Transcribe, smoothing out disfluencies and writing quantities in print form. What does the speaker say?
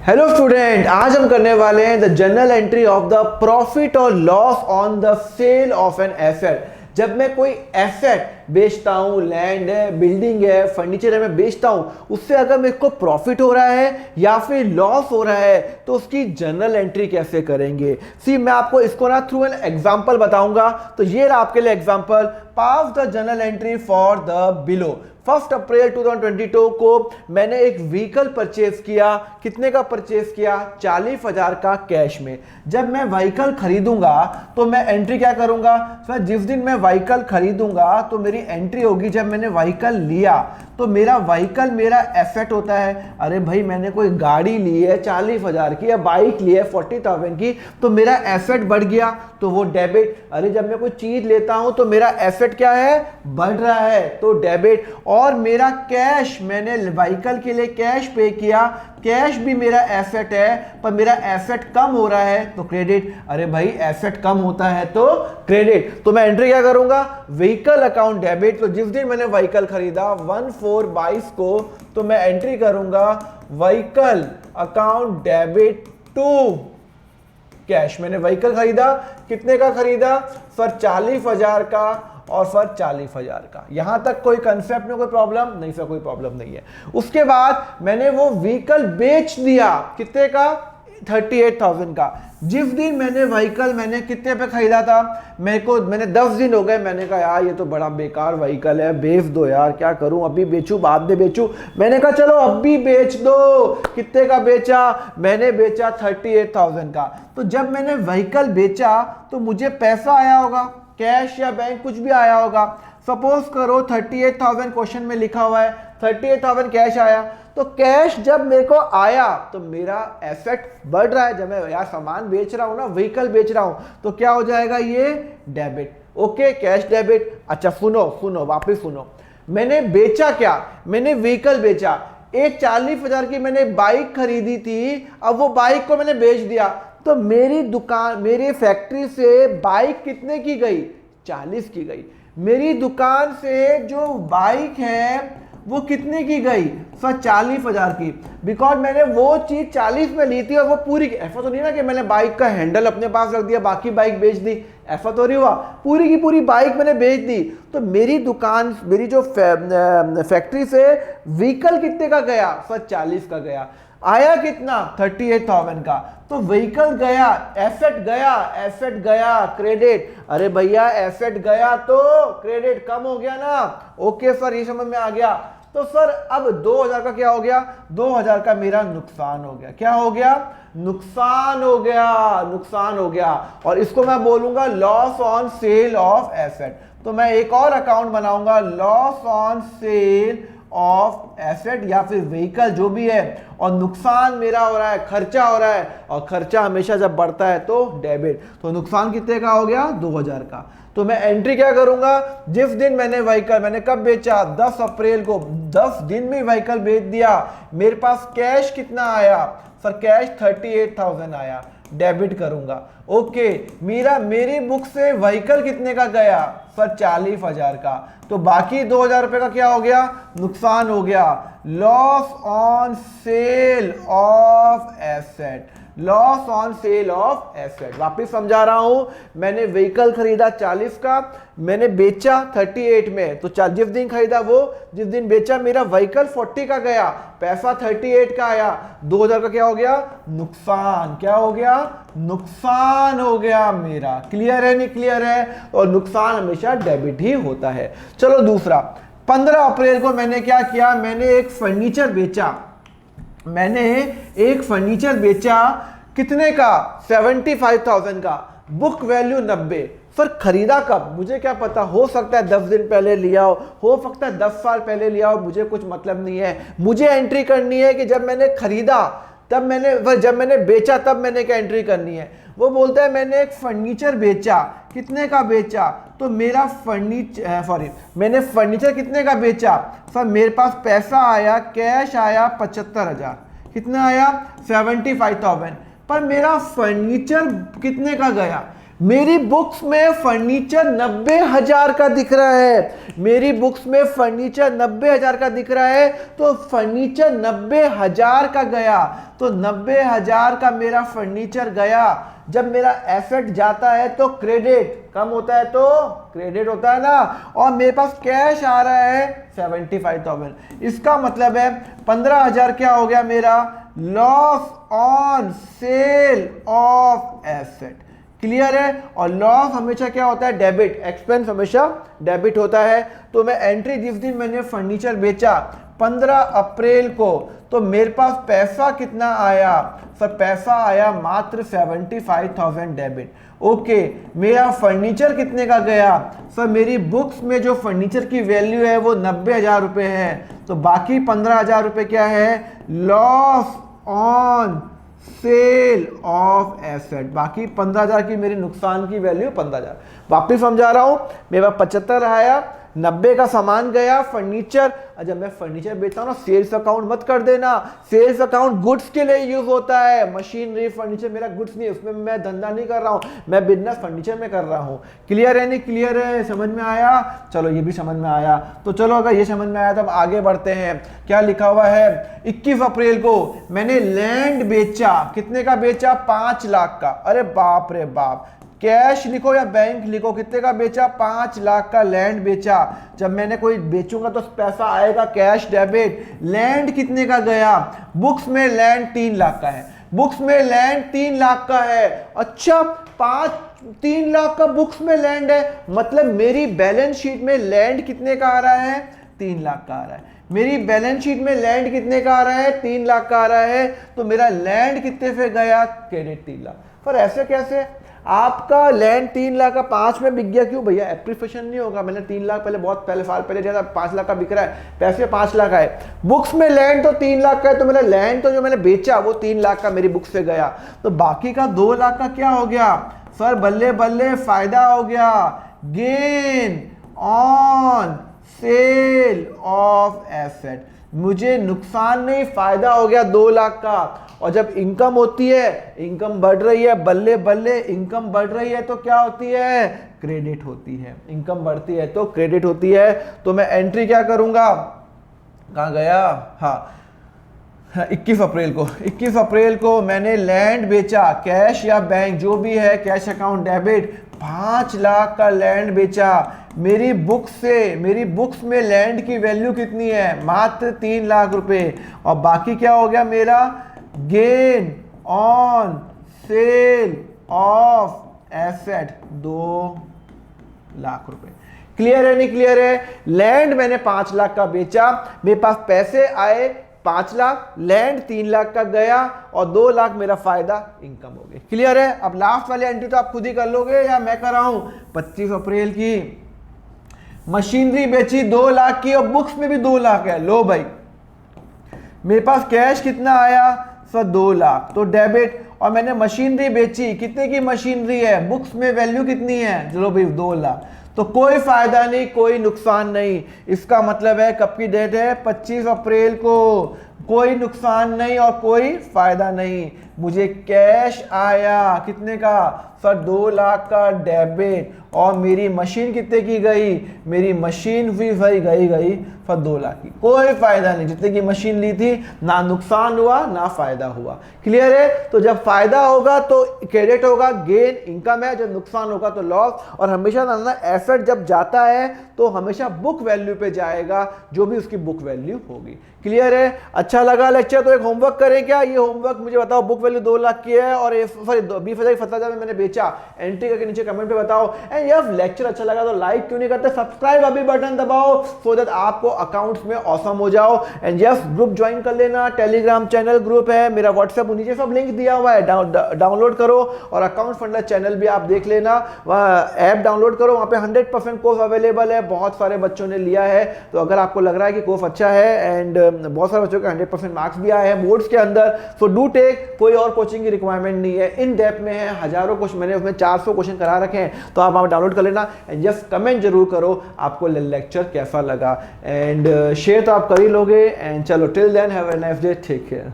Hello student, आज हम करने वाले हैं the general entry of the profit और loss on the sale of an asset. जब मैं कोई एसेट बेचता हूं, लैंड है, बिल्डिंग है, फर्नीचर है, मैं बेचता हूं, उससे अगर मेरे को प्रॉफिट हो रहा है या फिर लॉस हो रहा है तो उसकी जनरल एंट्री कैसे करेंगे। सी मैं आपको इसको ना थ्रू एन एग्जांपल बताऊंगा। तो ये रहा आपके लिए example. Pass the general entry for the below. 1 अप्रैल 2022 को मैंने एक व्हीकल परचेज किया। कितने का परचेज किया? 40,000 का कैश में। जब मैं व्हीकल खरीदूंगा तो मैं एंट्री क्या करूंगा सर? जिस दिन मैं व्हीकल खरीदूंगा तो मेरी एंट्री होगी जब मैंने व्हीकल लिया। तो मेरा व्हीकल मेरा एसेट होता है। अरे भाई, मैंने कोई गाड़ी ली है 40,000 की या बाइक ली है 40,000 की, तो मेरा एसेट बढ़ गया, तो वो डेबिट। अरे जब मैं कोई चीज लेता हूं तो मेरा एसेट क्या है? बढ़ रहा है, तो डेबिट। और मेरा कैश, मैंने व्हीकल के लिए कैश पे किया, कैश भी मेरा एसेट है, पर मेरा एसेट कम हो रहा है तो क्रेडिट। अरे भाई, एसेट कम होता है तो क्रेडिट। तो मैं एंट्री क्या करूंगा? Vehicle account debit. तो जिस दिन मैंने व्हीकल खरीदा 1/4/22 को, तो मैं एंट्री करूंगा vehicle account debit to cash. मैंने व्हीकल खरीदा, कितने का खरीदा सर? 40,000 का और सर 40,000 का। यहां तक कोई कंसेप्ट में कोई प्रॉब्लम नहीं सर? कोई प्रॉब्लम नहीं है। उसके बाद मैंने वो व्हीकल बेच दिया, कितने का? 38,000 का। जिस दिन मैंने व्हीकल मैंने कितने पे खरीदा था, मैंने 10 दिन हो गए, मैंने कहा यार ये तो बड़ा बेकार व्हीकल है, बेच दो यार, क्या करूं, अभी बेचूं बाद में बेचूं। मैंने कहा चलो अभी बेच दो। कितने का बेचा? मैंने बेचा 38,000 का। तो जब मैंने व्हीकल बेचा तो मुझे पैसा आया होगा, कैश या बैंक कुछ भी आया होगा। सपोज करो 38,000 क्वेश्चन में लिखा हुआ है, 38,000 कैश आया। तो कैश जब मेरे को आया तो मेरा एसेट बढ़ रहा है। जब मैं यार सामान बेच रहा हूं ना, व्हीकल बेच रहा हूं, तो क्या हो जाएगा? ये डेबिट। Okay, cash debit. अच्छा सुनो वापस सुनो। मैंने बेचा क्या? मैंने व्हीकल बेचा। एक 40,000 की मैंने बाइक खरीदी थी, अब वो बाइक को मैंने बेच दिया। तो मेरी दुकान, मेरी फैक्ट्री से बाइक कितने की गई? 40 की गई। मेरी दुकान से जो बाइक है वो कितने की गई सर? 40,000 की। बिकॉज मैंने वो चीज 40 में ली थी और वो पूरी, ऐसा तो नहीं ना कि मैंने बाइक का हैंडल अपने पास रख दिया, बाकी बाइक बेच दी, ऐसा तो नहीं हुआ। पूरी की पूरी बाइक मैंने बेच दी। तो मेरी दुकान, मेरी जो फैक्ट्री से व्हीकल कितने का गया सर? 40 का गया। आया कितना? 38,000 का। तो व्हीकल गया, एसेट गया, एसेट गया, क्रेडिट। अरे भैया, एसेट गया तो क्रेडिट कम हो गया ना। ओके सर, ये समझ में आ गया। तो सर अब 2,000 का क्या हो गया? 2,000 का मेरा नुकसान हो गया। क्या हो गया? नुकसान हो गया, नुकसान हो गया। और इसको मैं बोलूंगा loss on sale of asset. तो मैं एक और अकाउंट बनाऊंगा, loss on sale of asset या फिर व्हीकल, जो भी है। और नुकसान मेरा हो रहा है, खर्चा हो रहा है, और खर्चा हमेशा जब बढ़ता है तो डेबिट। तो नुकसान कितने का हो गया? 2,000 का। तो मैं एंट्री क्या करूंगा? जिस दिन मैंने व्हीकल, मैंने कब बेचा? 10 अप्रैल को। 10 दिन में व्हीकल बेच दिया। मेरे पास कैश कितना आया सर? कैश 38,000 आया, डेबिट करूंगा। ओके, मेरी बुक से व्हीकल कितने का गया सर? 40,000 का। तो बाकी 2,000 रुपए का क्या हो गया? नुकसान हो गया। Loss on sale of asset, loss on sale of asset. वापिस समझा रहा हूं, मैंने व्हीकल खरीदा 40 का, मैंने बेचा 38 में। तो जिस दिन खरीदा वो, जिस दिन बेचा, मेरा व्हीकल 40 का गया, पैसा 38 का आया। 2,000 का क्या हो गया? नुकसान। क्या हो गया? नुकसान हो गया मेरा। क्लियर है? नहीं क्लियर है? और नुकसान हमेशा डेबिट ही होता है। चलो दूसरा, 15 अप्रैल को मैंने क्या किया? मैंने एक फर्नीचर बेचा। मैंने एक फर्नीचर बेचा, कितने का? 75,000 का। Book value 90। सर खरीदा कब? मुझे क्या पता, हो सकता है 10 दिन पहले लिया हो सकता है 10 साल पहले लिया हो, मुझे कुछ मतलब नहीं है। मुझे एंट्री करनी है कि जब मैंने खरीदा तब मैंने, जब मैंने बेचा तब मैंने क्या एंट्री करनी है। वो बोलता है मैंने एक फर्नीचर बेचा, कितने का बेचा? तो मेरा मैंने फर्नीचर कितने का बेचा सर? मेरे पास पैसा आया, कैश आया 75,000। कितना आया? 75,000। पर मेरा फर्नीचर कितने का गया? मेरी बुक्स में फर्नीचर 90,000 का दिख रहा है, मेरी बुक्स में फर्नीचर 90,000 का दिख रहा है, तो फर्नीचर 90,000 का गया, तो 90,000 का मेरा फर्नीचर गया। जब मेरा एसेट जाता है तो क्रेडिट, कम होता है तो क्रेडिट होता है ना, और मेरे पास कैश आ रहा है 75,000। इसका मतलब है 15,000 क्या हो गया मेरा, loss on sale of asset. Clear है। और लॉस हमेशा क्या होता है, डेबिट, एक्सपेंस हमेशा डेबिट होता है। तो मैं एंट्री जिस दिन मैंने फर्नीचर बेचा 15 अप्रैल को, तो मेरे पास पैसा कितना आया सर, पैसा आया मात्र 75,000 डेबिट। ओके, मेरा फर्नीचर कितने का गया सर, मेरी बुक्स में जो फर्नीचर की वैल्यू है वो 90,000 रुपये है, तो बाकी 15,000 रुपये क्या है, loss on sale of asset. बाकी 15,000 की मेरी नुकसान की वैल्यू 15,000। वापिस समझा रहा हूं, मेरा 75 आया, 90 का सामान गया फर्नीचर। जब मैं फर्नीचर बेचता हूं ना, सेल्स अकाउंट मत कर देना, सेल्स अकाउंट गुड्स के लिए यूज होता है, मशीनरी फर्नीचर मेरा गुड्स नहीं है, उसमें मैं धंधा नहीं कर रहा हूं, मैं बिजनेस फर्नीचर में कर रहा हूं। क्लियर है नहीं क्लियर है, समझ में आया, चलो ये भी समझ में आया। तो चलो अगर ये समझ में आया तो अब आगे बढ़ते हैं। क्या लिखा हुआ है, 21 अप्रैल को मैंने लैंड बेचा, कितने का बेचा, 5 लाख का। अरे बाप रे बाप, कैश लिखो या बैंक लिखो, कितने का बेचा, 5 लाख का लैंड बेचा। जब मैंने कोई बेचूंगा तो पैसा आएगा कैश डेबिट। लैंड कितने का गया, बुक्स में लैंड 3 लाख का है, बुक्स में लैंड 3 लाख का है। अच्छा, 3 लाख का बुक्स में लैंड है, मतलब मेरी बैलेंस शीट में लैंड कितने का आ रहा है, 3 लाख का आ रहा है। मेरी बैलेंस शीट में लैंड कितने का आ रहा है, 3 लाख का आ रहा है, तो मेरा लैंड कितने पे गया, क्रेडिट 3 लाख। पर ऐसे कैसे, आपका लैंड 3 लाख का 5 में बिक गया, क्यों भैया, एप्रिसिएशन नहीं होगा, मैंने 3 लाख पहले, बहुत पहले साल पहले जैसा 5 लाख का बिक रहा है, पैसे 5 लाख आए, बुक्स में लैंड तो 3 लाख का है, तो मेरा लैंड तो जो मैंने बेचा वो 3 लाख का मेरी बुक्स से गया, तो बाकी का 2 लाख का क्या हो गया सर, बल्ले बल्ले फायदा हो गया, gain on sale of asset. मुझे नुकसान नहीं, फायदा हो गया 2 लाख का। और जब इनकम होती है, इनकम बढ़ रही है, बल्ले बल्ले इनकम बढ़ रही है, तो क्या होती है, क्रेडिट होती है। इनकम बढ़ती है तो क्रेडिट होती है। तो मैं एंट्री क्या करूंगा, कहाँ गया, हाँ 21 अप्रैल को मैंने लैंड बेचा, कैश या बैंक जो भी है, कैश अकाउंट डेबिट, 5 लाख का लैंड बेचा। मेरी बुक्स में लैंड की वैल्यू कितनी है, मात्र 3 लाख रुपए। और बाकी क्या हो गया मेरा, gain on sale of asset 2 lakh रुपए। क्लियर है नहीं क्लियर है, लैंड मैंने 5 लाख का बेचा, मेरे पास पैसे आए 5 लाख, लैंड 3 लाख का गया, और 2 लाख मेरा फायदा इनकम हो गई। क्लियर है। अब लास्ट वाली एंट्री तो आप खुद ही कर लोगे या मैं कर रहा हूं। 25 अप्रैल की मशीनरी बेची 2 लाख की, और बुक्स में भी 2 लाख है। लो भाई, मेरे पास कैश कितना आया सर, 2 लाख, तो डेबिट। और मैंने मशीनरी बेची, कितने की मशीनरी है, बुक्स में वैल्यू कितनी है, चलो भाई 2 लाख, तो कोई फायदा नहीं, कोई नुकसान नहीं। इसका मतलब है कब की डेट है, 25 अप्रैल को, कोई नुकसान नहीं और कोई फायदा नहीं। मुझे कैश आया कितने का सर, 2 लाख का डेबिट, और मेरी मशीन कितने की गई, मेरी मशीन भी भाई गई पर 2 लाख की, कोई फायदा नहीं। जितने की मशीन ली थी, ना नुकसान हुआ ना फायदा हुआ। क्लियर है। तो जब फायदा होगा तो क्रेडिट होगा, गेन इनकम है, जब नुकसान होगा तो लॉस। और हमेशा ना एसेट जब जाता है तो हमेशा बुक वैल्यू पे जाएगा, जो भी उसकी बुक वैल्यू होगी। क्लियर है। अच्छा लगा लेक्चर, तो एक होमवर्क करें क्या, ये होमवर्क मुझे बताओ, बुक वैल्यू 2 लाख की है और 20,000 मैंने बेचा, एंट्री करके नीचे कमेंट पे बताओ। एंड यस, लेक्चर अच्छा लगा तो लाइक क्यों नहीं करते, सब्सक्राइब अभी बटन दबाओ, सो दैट आपको अकाउंट्स में ऑसम हो जाओ। एंड यस, ग्रुप ज्वाइन कर लेना, टेलीग्राम चैनल ग्रुप है, मेरा व्हाट्सएप नीचे सब लिंक दिया हुआ है, डाउनलोड करो। और अकाउंट फंडर चैनल भी आप देख लेना, ऐप डाउनलोड करो, वहाँ पे 100% कोर्स अवेलेबल है, बहुत सारे बच्चों ने लिया है। तो अगर आपको लग रहा है कि कोर्स अच्छा है, एंड बहुत सारे बच्चों के 100% मार्क्स भी आए हैं बोर्ड्स के अंदर, सो डू टेक, कोई और कोचिंग की रिक्वायरमेंट नहीं है, इन डेप्थ में है, हजारों क्वेश्चन, मैंने उसमें 400 क्वेश्चन करा रखे हैं, तो आप डाउनलोड कर लेना। एंड यस, कमेंट जरूर करो आपको लेक्चर कैसा लगा, एंड शेयर तो आप कर ही लोगे। एंड चलो, till then have a nice day, take care.